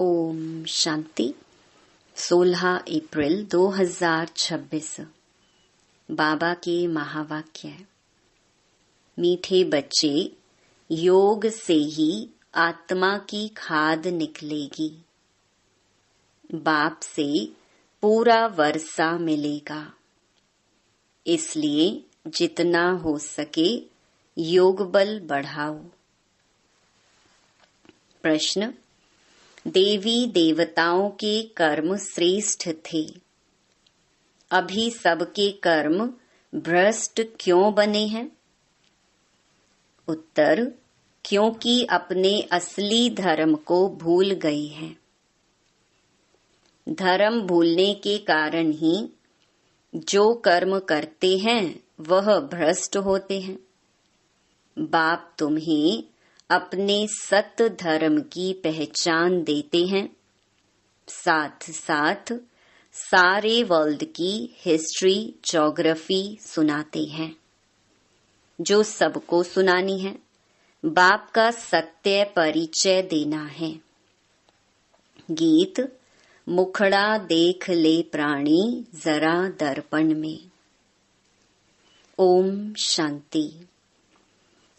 ओम शांति। 16 अप्रैल 2026। बाबा के महावाक्य। मीठे बच्चे, योग से ही आत्मा की खाद निकलेगी। बाप से पूरा वर्षा मिलेगा। इसलिए जितना हो सके योग बल बढ़ाओ। प्रश्न। देवी देवताओं के कर्म श्रेष्ठ थे, अभी सबके कर्म भ्रष्ट क्यों बने हैं? उत्तर। क्योंकि अपने असली धर्म को भूल गए हैं। धर्म भूलने के कारण ही जो कर्म करते हैं वह भ्रष्ट होते हैं। बाप तुम्हें अपने सत धर्म की पहचान देते हैं, साथ साथ सारे वर्ल्ड की हिस्ट्री ज्योग्राफी सुनाते हैं, जो सबको सुनानी है। बाप का सत्य परिचय देना है। गीत। मुखड़ा देख ले प्राणी जरा दर्पण में। ओम शांति।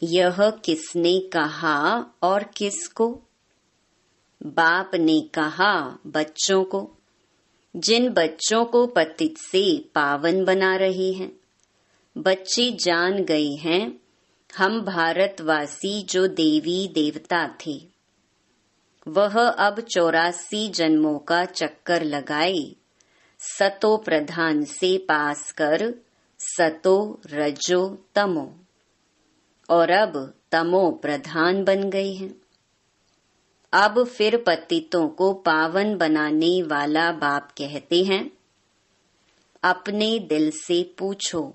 यह किसने कहा और किसको? बाप ने कहा बच्चों को, जिन बच्चों को पतित से पावन बना रहे हैं। बच्चे जान गए हैं हम भारतवासी जो देवी देवता थे, वह अब 84 जन्मों का चक्कर लगाए सतो प्रधान से पास कर सतो रजो तमो, और अब तमो प्रधान बन गए हैं। अब फिर पतितों को पावन बनाने वाला बाप कहते हैं, अपने दिल से पूछो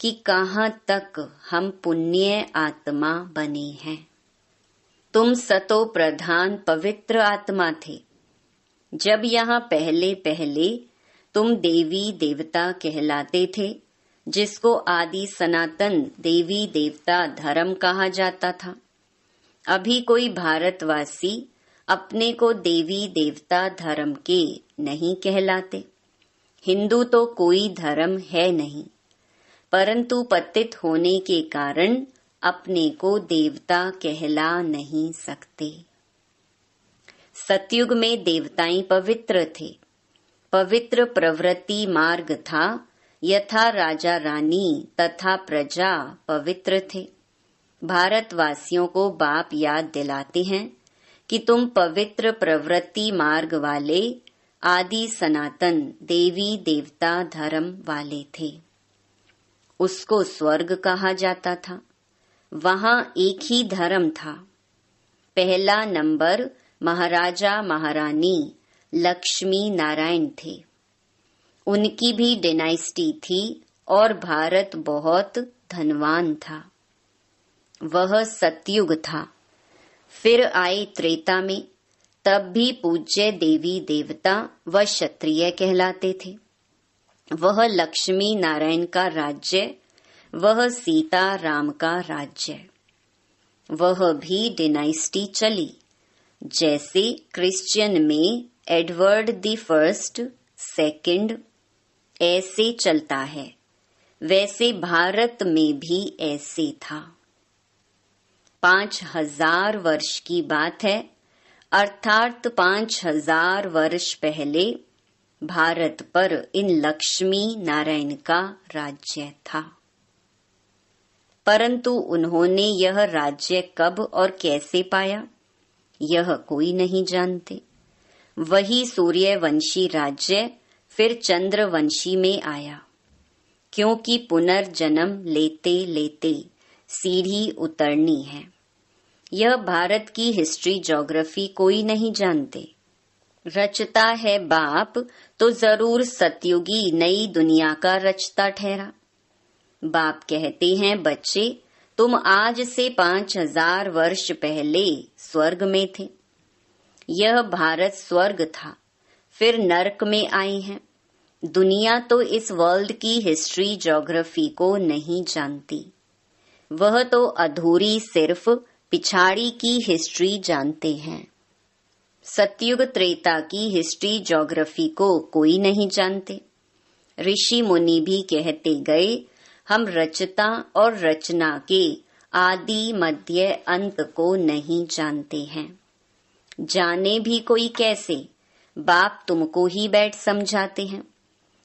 कि कहाँ तक हम पुण्य आत्मा बने हैं। तुम सतो प्रधान पवित्र आत्मा थे। जब यहाँ पहले पहले तुम देवी देवता कहलाते थे, जिसको आदि सनातन देवी देवता धर्म कहा जाता था। अभी कोई भारतवासी अपने को देवी देवता धर्म के नहीं कहलाते। हिंदू तो कोई धर्म है नहीं, परंतु पतित होने के कारण अपने को देवता कहला नहीं सकते। सतयुग में देवताएं पवित्र थे। पवित्र प्रवृत्ति मार्ग था, यथा राजा रानी तथा प्रजा पवित्र थे। भारतवासियों को बाप याद दिलाते हैं कि तुम पवित्र प्रवृत्ति मार्ग वाले आदि सनातन देवी देवता धर्म वाले थे। उसको स्वर्ग कहा जाता था। वहां एक ही धर्म था। पहला नंबर महाराजा महारानी लक्ष्मी नारायण थे। उनकी भी डायनेस्टी थी और भारत बहुत धनवान था। वह सतयुग था। फिर आए त्रेता में, तब भी पूज्य देवी देवता व क्षत्रिय कहलाते थे। वह लक्ष्मी नारायण का राज्य, वह सीता राम का राज्य। वह भी डायनेस्टी चली। जैसे क्रिश्चियन में एडवर्ड द फर्स्ट, सेकंड ऐसे चलता है, वैसे भारत में भी ऐसे था। 5000 वर्ष की बात है, अर्थात 5000 वर्ष पहले भारत पर इन लक्ष्मी नारायण का राज्य था। परंतु उन्होंने यह राज्य कब और कैसे पाया, यह कोई नहीं जानते। वही सूर्यवंशी राज्य फिर चंद्रवंशी में आया, क्योंकि पुनर्जन्म लेते लेते सीढ़ी उतरनी है। यह भारत की हिस्ट्री ज्योग्राफी कोई नहीं जानते। रचता है बाप तो जरूर सतयुगी नई दुनिया का रचता ठहरा। बाप कहते हैं बच्चे, तुम आज से 5000 वर्ष पहले स्वर्ग में थे। यह भारत स्वर्ग था, फिर नरक में आए हैं। दुनिया तो इस वर्ल्ड की हिस्ट्री ज्योग्राफी को नहीं जानती। वह तो अधूरी सिर्फ पिछाड़ी की हिस्ट्री जानते हैं। सतयुग त्रेता की हिस्ट्री ज्योग्राफी को कोई नहीं जानते। ऋषि मुनि भी कहते गए, हम रचता और रचना के आदि मध्य अंत को नहीं जानते हैं। जाने भी कोई कैसे, बाप तुमको ही बैठ समझाते हैं।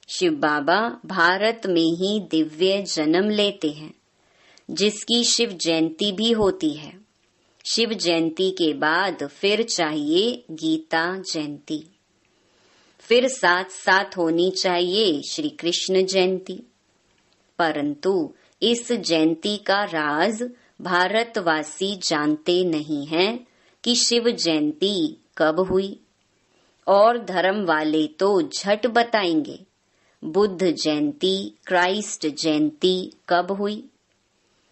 शिव बाबा भारत में ही दिव्य जन्म लेते हैं, जिसकी शिव जयंती भी होती है। शिव जयंती के बाद फिर चाहिए गीता जयंती, फिर साथ साथ होनी चाहिए श्री कृष्ण जयंती। परंतु इस जयंती का राज भारतवासी जानते नहीं हैं कि शिव जयंती कब हुई, और धर्म वाले तो झट बताएंगे बुद्ध जयंती, क्राइस्ट जयंती कब हुई।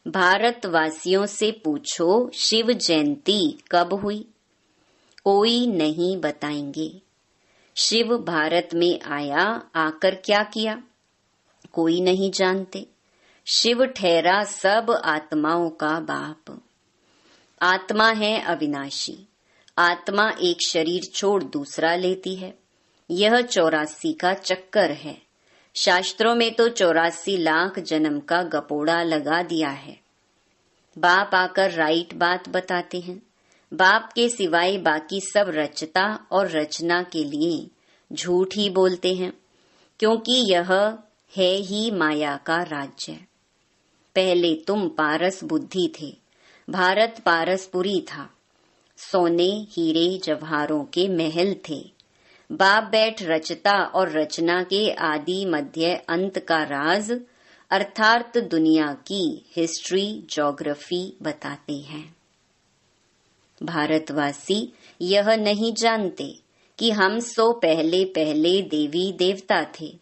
भारतवासियों से पूछो शिव जयंती कब हुई, कोई नहीं बताएंगे। शिव भारत में आया, आकर क्या किया, कोई नहीं जानते। शिव ठहरा सब आत्माओं का बाप। आत्मा है अविनाशी। आत्मा एक शरीर छोड़ दूसरा लेती है। यह 84 का चक्कर है। शास्त्रों में तो 84 लाख जन्म का गपोड़ा लगा दिया है। बाप आकर राइट बात बताते हैं। बाप के सिवाय बाकी सब रचता और रचना के लिए झूठ ही बोलते हैं, क्योंकि यह है ही माया का राज्य। पहले तुम पारस बुद्धि थे, भारत पारसपुरी था। सोने हीरे जवाहरों के महल थे। बाप बैठ रचता और रचना के आदि मध्य अंत का राज अर्थात दुनिया की हिस्ट्री ज्योग्राफी बताते हैं। भारतवासी यह नहीं जानते कि हम सो पहले पहले देवी देवता थे।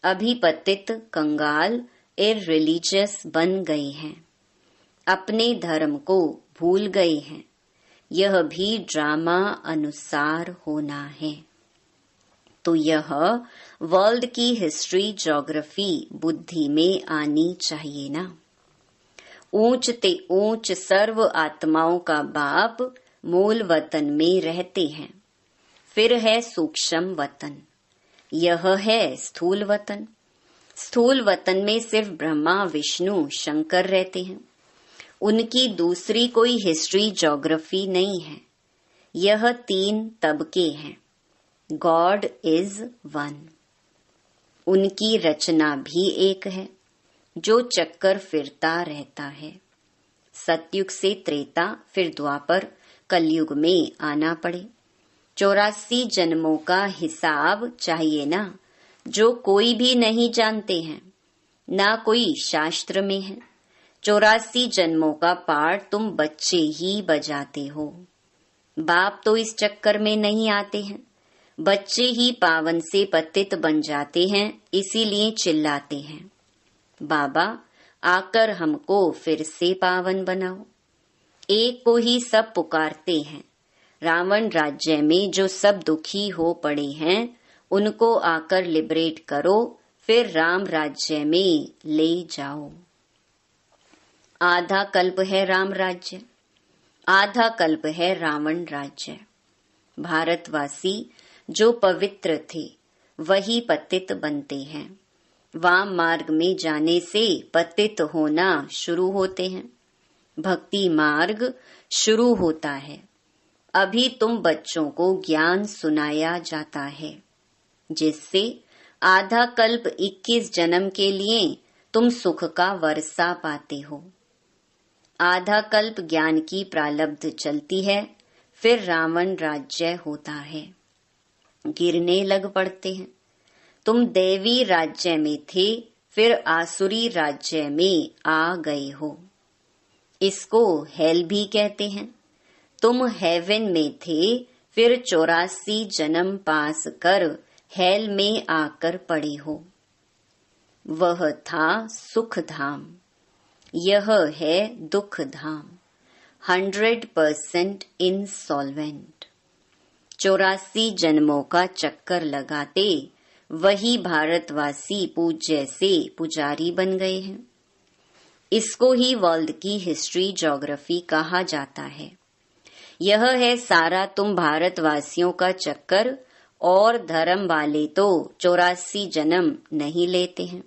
अभी पतित कंगाल इररिलीजियस बन गए हैं, अपने धर्म को भूल गए हैं। यह भी ड्रामा अनुसार होना है। तो यह वर्ल्ड की हिस्ट्री ज्योग्राफी बुद्धि में आनी चाहिए ना। ऊंच ते ऊंच सर्व आत्माओं का बाप मूल वतन में रहते हैं। फिर है सूक्ष्म वतन, यह है स्थूल वतन। स्थूल वतन में सिर्फ ब्रह्मा विष्णु शंकर रहते हैं। उनकी दूसरी कोई हिस्ट्री ज्योग्राफी नहीं है। यह 3 तबके हैं। God is one. उनकी रचना भी एक है, जो चक्कर फिरता रहता है। सतयुग से त्रेता, फिर द्वापर, कलयुग में आना पड़े। 84 जन्मों का हिसाब चाहिए ना, जो कोई भी नहीं जानते हैं, ना कोई शास्त्र में है। 84 जन्मों का पाठ तुम बच्चे ही बजाते हो। बाप तो इस चक्कर में नहीं आते हैं। बच्चे ही पावन से पतित बन जाते हैं, इसीलिए चिल्लाते हैं, बाबा आकर हमको फिर से पावन बनाओ। एक को ही सब पुकारते हैं। रावण राज्य में जो सब दुखी हो पड़े हैं, उनको आकर लिबरेट करो, फिर राम राज्य में ले जाओ। आधा कल्प है राम राज्य, आधा कल्प है रावण राज्य। भारतवासी जो पवित्र थे वही पतित बनते हैं। वाम मार्ग में जाने से पतित होना शुरू होते हैं। भक्ति मार्ग शुरू होता है। अभी तुम बच्चों को ज्ञान सुनाया जाता है, जिससे आधा कल्प 21 जन्म के लिए तुम सुख का वर्षा पाते हो। आधा कल्प ज्ञान की प्रालब्ध चलती है, फिर रावण राज्य होता है। गिरने लग पड़ते हैं। तुम देवी राज्य में थे, फिर आसुरी राज्य में आ गए हो। इसको हेल भी कहते हैं। तुम हेवन में थे, फिर 84 जन्म पास कर हेल में आकर पड़े हो। वह था सुख धाम, यह है दुख धाम। 100% इंसॉल्वेंट। 84 जन्मों का चक्कर लगाते वही भारतवासी पूज्य से पुजारी बन गए हैं। इसको ही वर्ल्ड की हिस्ट्री ज्योग्राफी कहा जाता है। यह है सारा तुम भारतवासियों का चक्कर, और धर्म वाले तो 84 जन्म नहीं लेते हैं।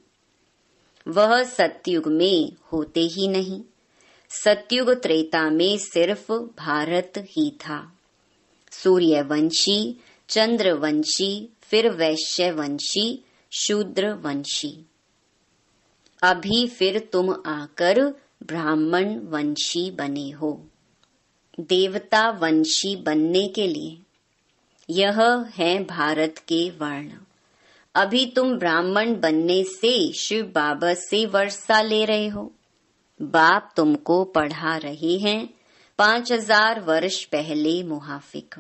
वह सतयुग में होते ही नहीं। सतयुग त्रेता में सिर्फ भारत ही था। सूर्यवंशी, चंद्रवंशी, फिर वैश्यवंशी, शूद्रवंशी। अभी फिर तुम आकर ब्राह्मण वंशी बने हो। देवता वंशी बनने के लिए यह है भारत के वर्ण। अभी तुम ब्राह्मण बनने से शिव बाबा से वर्षा ले रहे हो। बाप तुमको पढ़ा रहे हैं 5000 वर्ष पहले मुहाफिक।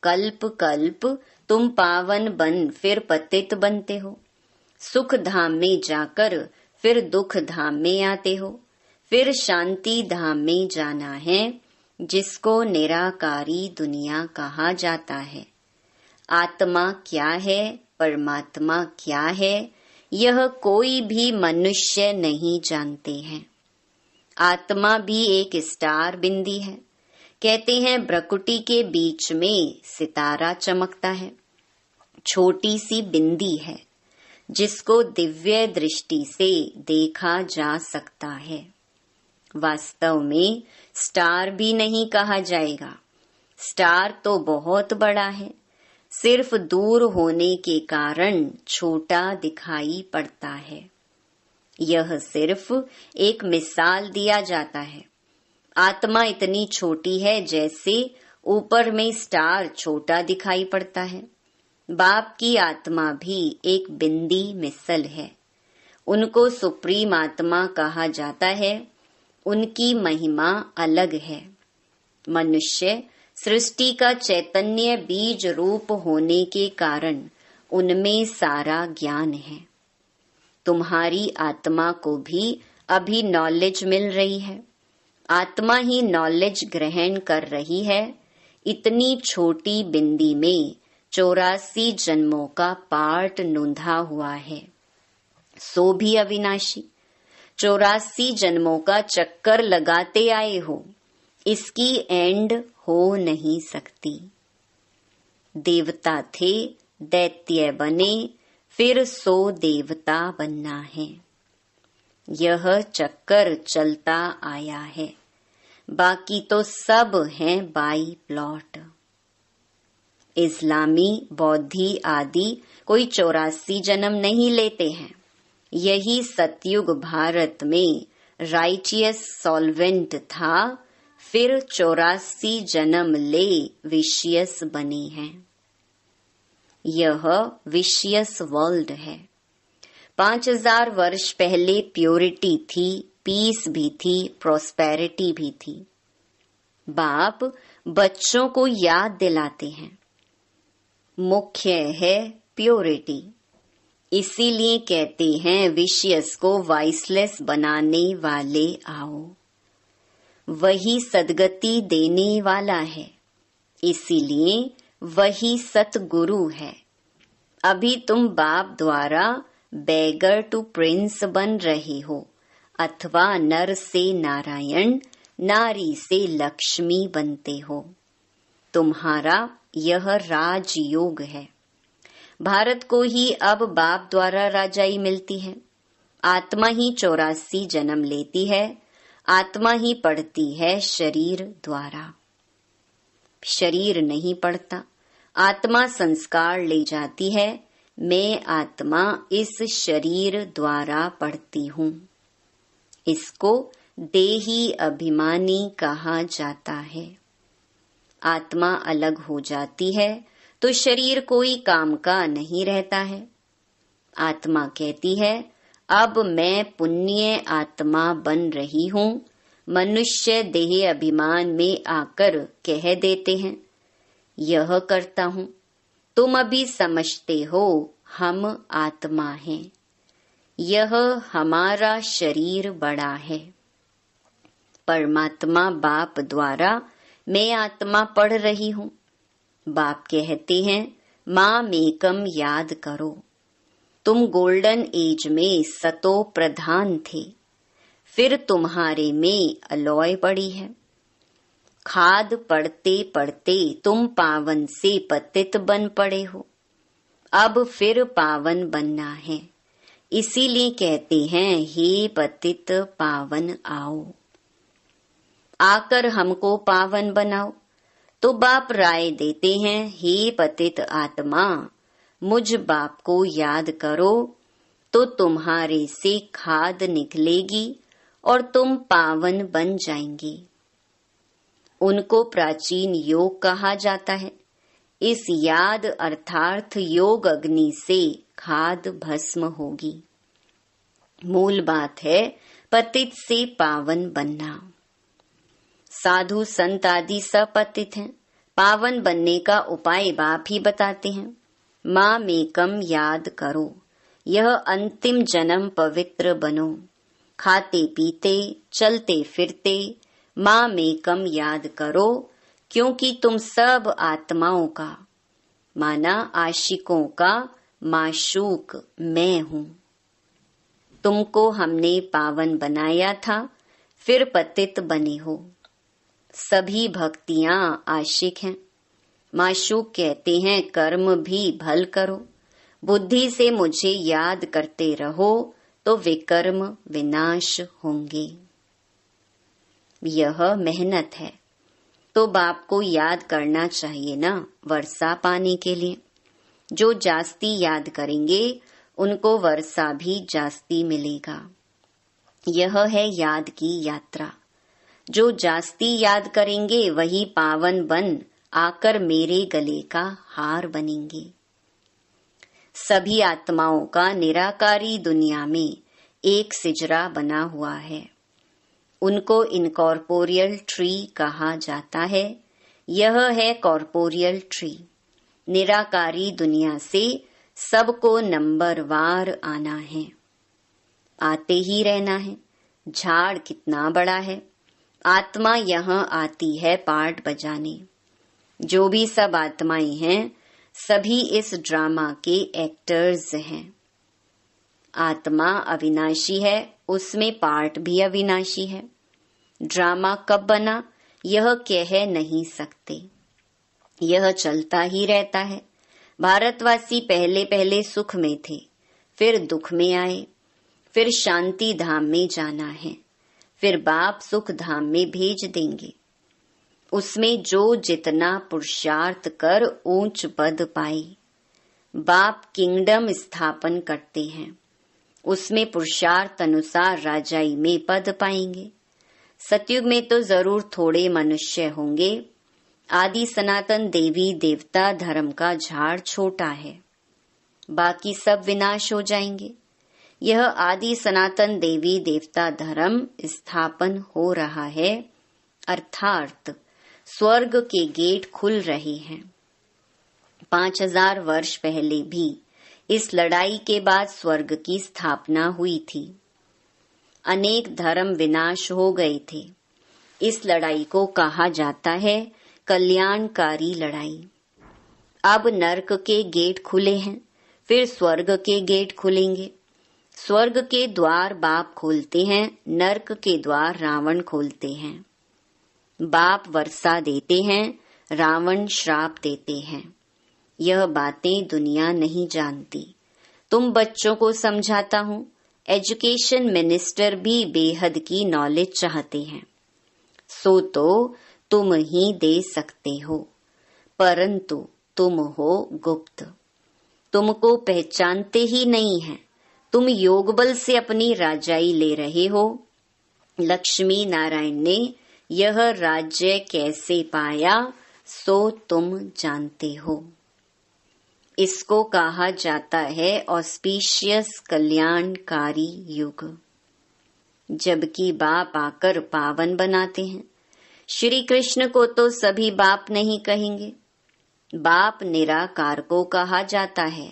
कल्प कल्प तुम पावन बन फिर पतित बनते हो। सुख धाम में जाकर फिर दुख धाम में आते हो। फिर शांति धाम में जाना है, जिसको निराकारी दुनिया कहा जाता है। आत्मा क्या है, परमात्मा क्या है, यह कोई भी मनुष्य नहीं जानते हैं। आत्मा भी एक स्टार बिंदी है। कहते हैं भ्रकुटी के बीच में सितारा चमकता है। छोटी सी बिंदी है, जिसको दिव्य दृष्टि से देखा जा सकता है। वास्तव में स्टार भी नहीं कहा जाएगा। स्टार तो बहुत बड़ा है, सिर्फ दूर होने के कारण छोटा दिखाई पड़ता है। यह सिर्फ एक मिसाल दिया जाता है। आत्मा इतनी छोटी है जैसे ऊपर में स्टार छोटा दिखाई पड़ता है। बाप की आत्मा भी एक बिंदी मिसल है। उनको सुप्रीम आत्मा कहा जाता है। उनकी महिमा अलग है। मनुष्य सृष्टि का चैतन्य बीज रूप होने के कारण उनमें सारा ज्ञान है। तुम्हारी आत्मा को भी अभी नॉलेज मिल रही है। आत्मा ही नॉलेज ग्रहण कर रही है। इतनी छोटी बिंदी में 84 जन्मों का पार्ट नूंधा हुआ है, सो भी अविनाशी। 84 जन्मों का चक्कर लगाते आए हो, इसकी एंड हो नहीं सकती। देवता थे, दैत्य बने, फिर सो देवता बनना है। यह चक्कर चलता आया है। बाकी तो सब हैं बाई प्लॉट। इस्लामी, बौद्धि आदि कोई 84 जन्म नहीं लेते हैं। यही सतयुग भारत में राइटियस सॉल्वेंट था, फिर 84 जन्म ले विशियस बने हैं। यह विशियस वर्ल्ड है। 5000 वर्ष पहले प्योरिटी थी, पीस भी थी, प्रॉस्पेरिटी भी थी। बाप बच्चों को याद दिलाते हैं, मुख्य है प्योरिटी। इसीलिए कहते हैं विशियस को वाइसलेस बनाने वाले आओ। वही सदगति देने वाला है, इसीलिए वही सतगुरु है। अभी तुम बाप द्वारा बेगर टू प्रिंस बन रहे हो, अथवा नर से नारायण, नारी से लक्ष्मी बनते हो। तुम्हारा यह राजयोग है। भारत को ही अब बाप द्वारा राजाई मिलती है। आत्मा ही 84 जन्म लेती है। आत्मा ही पढ़ती है शरीर द्वारा। शरीर नहीं पढ़ता, आत्मा संस्कार ले जाती है। मैं आत्मा इस शरीर द्वारा पढ़ती हूँ। इसको देही अभिमानी कहा जाता है। आत्मा अलग हो जाती है तो शरीर कोई काम का नहीं रहता है। आत्मा कहती है, अब मैं पुण्य आत्मा बन रही हूँ। मनुष्य देह अभिमान में आकर कह देते हैं, यह करता हूँ। तुम अभी समझते हो हम आत्मा हैं। यह हमारा शरीर बड़ा है। परमात्मा बाप द्वारा मैं आत्मा पढ़ रही हूँ। बाप कहते हैं, माँ मेकम याद करो। तुम गोल्डन एज में सतो प्रधान थे, फिर तुम्हारे में अलॉय पड़ी है। खाद पढ़ते पढ़ते तुम पावन से पतित बन पड़े हो, अब फिर पावन बनना है। इसीलिए कहते हैं हे पतित पावन आओ, आकर हमको पावन बनाओ। तो बाप राय देते हैं हे पतित आत्मा, मुझ बाप को याद करो तो तुम्हारे से खाद निकलेगी और तुम पावन बन जाएंगे। उनको प्राचीन योग कहा जाता है। इस याद अर्थात योग अग्नि से खाद भस्म होगी। मूल बात है पतित से पावन बनना। साधु संत आदि सब पतित हैं। पावन बनने का उपाय बाप ही बताते हैं। माँ मेकम याद करो, यह अंतिम जन्म पवित्र बनो। खाते पीते चलते फिरते माँ मेकम याद करो, क्योंकि तुम सब आत्माओं का माना आशिकों का माशूक मैं हूँ। तुमको हमने पावन बनाया था, फिर पतित बने हो। सभी भक्तियां आशिक हैं। माशूक कहते हैं कर्म भी भल करो, बुद्धि से मुझे याद करते रहो तो विकर्म विनाश होंगे। यह मेहनत है, तो बाप को याद करना चाहिए ना, वर्षा पाने के लिए। जो जास्ती याद करेंगे उनको वर्षा भी जास्ती मिलेगा। यह है याद की यात्रा। जो जास्ती याद करेंगे वही पावन बन आकर मेरे गले का हार बनेंगे। सभी आत्माओं का निराकारी दुनिया में एक सिजरा बना हुआ है। उनको इनकॉर्पोरियल ट्री कहा जाता है। यह है कॉर्पोरियल ट्री। निराकारी दुनिया से सबको नंबरवार आना है, आते ही रहना है। झाड़ कितना बड़ा है, आत्मा यहाँ आती है पार्ट बजाने। जो भी सब आत्माएं हैं सभी इस ड्रामा के एक्टर्स हैं। आत्मा अविनाशी है, उसमें पार्ट भी अविनाशी है। ड्रामा कब बना यह कह नहीं सकते, यह चलता ही रहता है। भारतवासी पहले पहले सुख में थे, फिर दुख में आए, फिर शांति धाम में जाना है, फिर बाप सुख धाम में भेज देंगे। उसमें जो जितना पुरुषार्थ कर ऊंच पद पाए। बाप किंगडम स्थापन करते हैं, उसमें पुरुषार्थ अनुसार राजाई में पद पाएंगे। सतयुग में तो जरूर थोड़े मनुष्य होंगे। आदि सनातन देवी देवता धर्म का झाड़ छोटा है, बाकी सब विनाश हो जाएंगे। यह आदि सनातन देवी देवता धर्म स्थापन हो रहा है, अर्थात स्वर्ग के गेट खुल रहे हैं। 5000 वर्ष पहले भी इस लड़ाई के बाद स्वर्ग की स्थापना हुई थी। अनेक धर्म विनाश हो गए थे। इस लड़ाई को कहा जाता है कल्याणकारी लड़ाई। अब नरक के गेट खुले हैं, फिर स्वर्ग के गेट खुलेंगे। स्वर्ग के द्वार बाप खोलते हैं, नरक के द्वार रावण खोलते हैं। बाप वर्षा देते हैं, रावण श्राप देते हैं। यह बातें दुनिया नहीं जानती। तुम बच्चों को समझाता हूँ। एजुकेशन मिनिस्टर भी बेहद की नॉलेज चाहते हैं, सो तो तुम ही दे सकते हो, परंतु तुम हो गुप्त। तुमको पहचानते ही नहीं है। तुम योग बल से अपनी राजाई ले रहे हो। लक्ष्मी नारायण ने यह राज्य कैसे पाया सो तुम जानते हो। इसको कहा जाता है ऑस्पिशियस कल्याणकारी युग, जबकि बाप आकर पावन बनाते हैं। श्री कृष्ण को तो सभी बाप नहीं कहेंगे। बाप निराकार को कहा जाता है।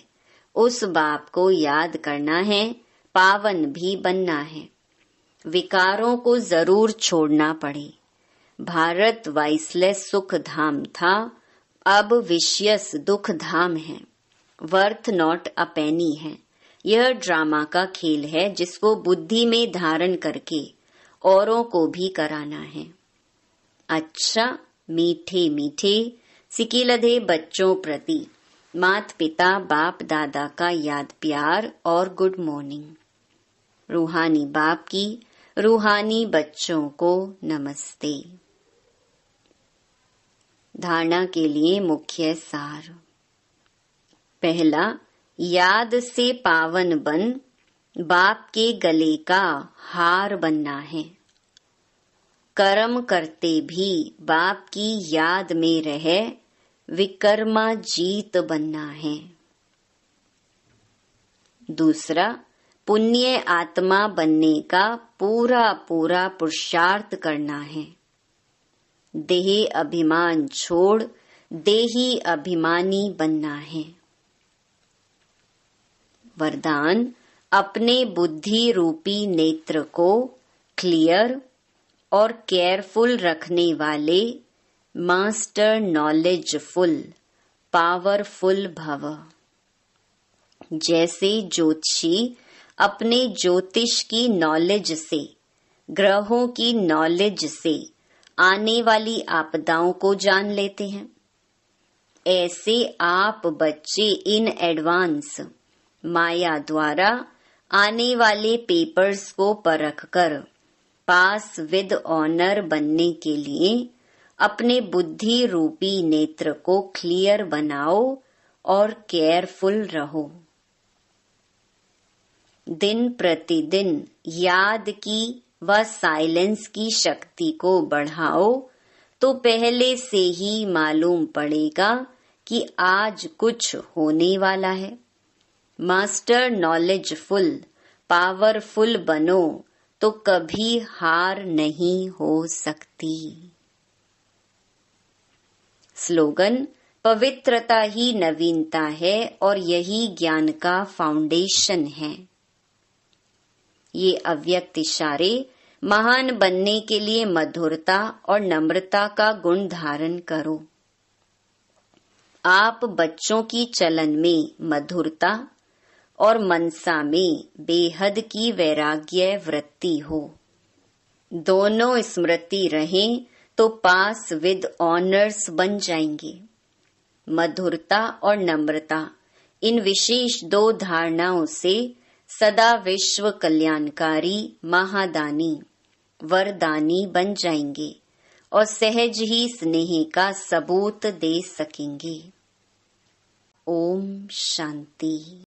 उस बाप को याद करना है, पावन भी बनना है। विकारों को जरूर छोड़ना पड़े। भारत वाइसलेस सुख धाम था, अब विशियस दुख धाम है। वर्थ नॉट अ पेनी है। यह ड्रामा का खेल है जिसको बुद्धि में धारण करके औरों को भी कराना है। अच्छा मीठे मीठे सिकिलधे बच्चों प्रति माता पिता बाप दादा का याद प्यार और गुड मॉर्निंग। रूहानी बाप की रूहानी बच्चों को नमस्ते। धारणा के लिए मुख्य सार। पहला, याद से पावन बन बाप के गले का हार बनना है। कर्म करते भी बाप की याद में रह विकर्मा जीत बनना है। दूसरा, पुण्य आत्मा बनने का पूरा पूरा पुरुषार्थ करना है। देह अभिमान छोड़ देही अभिमानी बनना है। वरदान, अपने बुद्धि रूपी नेत्र को क्लियर और केयरफुल रखने वाले मास्टर नॉलेजफुल पावरफुल भव। जैसे ज्योतिषी अपने ज्योतिष की नॉलेज से, ग्रहों की नॉलेज से आने वाली आपदाओं को जान लेते हैं, ऐसे आप बच्चे इन एडवांस माया द्वारा आने वाले पेपर्स को परखकर पास विद ऑनर बनने के लिए अपने बुद्धि रूपी नेत्र को क्लियर बनाओ और केयरफुल रहो। दिन प्रतिदिन याद की व साइलेंस की शक्ति को बढ़ाओ तो पहले से ही मालूम पड़ेगा कि आज कुछ होने वाला है। मास्टर नॉलेजफुल पावरफुल बनो तो कभी हार नहीं हो सकती। स्लोगन, पवित्रता ही नवीनता है और यही ज्ञान का फाउंडेशन है। ये अव्यक्त इशारे महान बनने के लिए मधुरता और नम्रता का गुण धारण करो। आप बच्चों की चलन में मधुरता और मनसा में बेहद की वैराग्य वृत्ति हो। दोनों स्मृति रहें तो पास विद ऑनर्स बन जाएंगे। मधुरता और नम्रता, इन विशेष दो धारणाओं से सदा विश्व कल्याणकारी महादानी वरदानी बन जाएंगे और सहज ही स्नेह का सबूत दे सकेंगे। ओम शांति।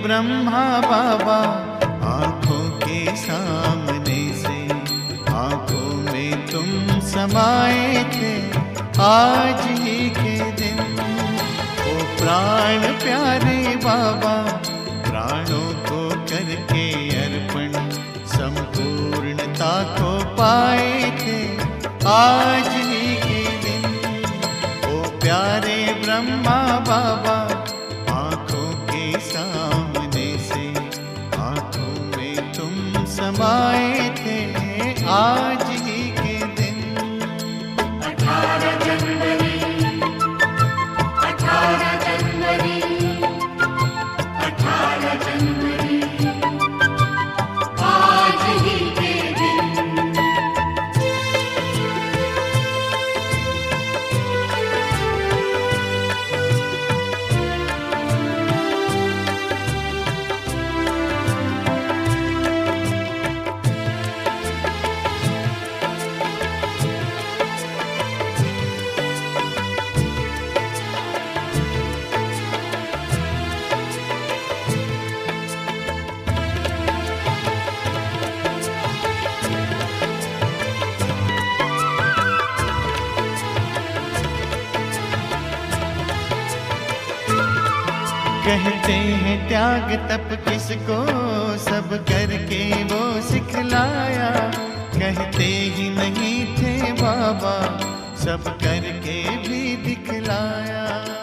ब्रह्मा बाबा आंखों के सामने से आंखों में तुम समाये थे आज ही के दिन। ओ प्राण प्यारे बाबा, प्राणों को करके अर्पण संपूर्णता को पाए थे आज ही के दिन। ओ प्यारे ब्रह्मा बाबा, समाए थे आज ही के दिन। 18 जनवरी 18 जनवरी 18 जनवरी आज ही के दिन। कहते हैं त्याग तप किसको, सब करके वो सिखलाया। कहते ही नहीं थे बाबा, सब करके भी दिखलाया।